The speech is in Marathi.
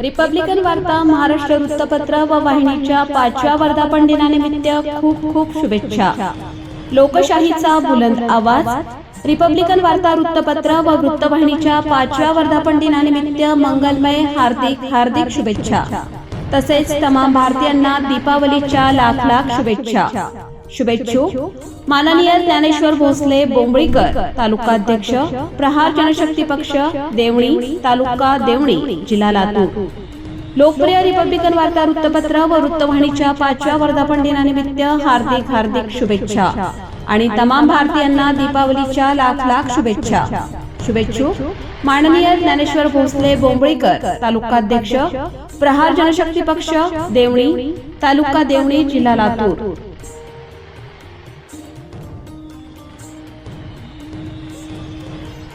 रिपब्लिकन वार्ता महाराष्ट्र वृत्तपत्र व वाहिनीच्या 5व्या वर्धापन दिनानिमित्त खूप खूप शुभेच्छा। लोकशाहीचा बुलंद आवाज। रिपब्लिकन वार्ता वृत्तपत्र व वृत्तवाहिनीच्या 5व्या वर्धापन दिनानिमित्त मंगलमय हार्दिक शुभेच्छा। तसेच तमाम भारतीयांना दीपावलीच्या लाख लाख शुभेच्छा। शुभेच्छुक माननीय ज्ञानेश्वर भोसले बोंबळीकर, तालुकाध्यक्ष, प्रहार जनशक्ती पक्ष, देवणी, तालुका देवणी, जिल्हा लातूर। लोकप्रिय रिपब्लिकन वार्ता वृत्तपत्र व वृत्तवाहिनीच्या 5व्या वर्धापन दिनानिमित्त हार्दिक शुभेच्छा आणि तमाम भारतीयांना दीपावलीच्या लाख लाख शुभेच्छा। शुभेच्छुक माननीय ज्ञानेश्वर भोसले बोंबळीकर, तालुकाध्यक्ष, प्रहार जनशक्ती पक्ष, देवणी, तालुका देवणी, जिल्हा लातूर।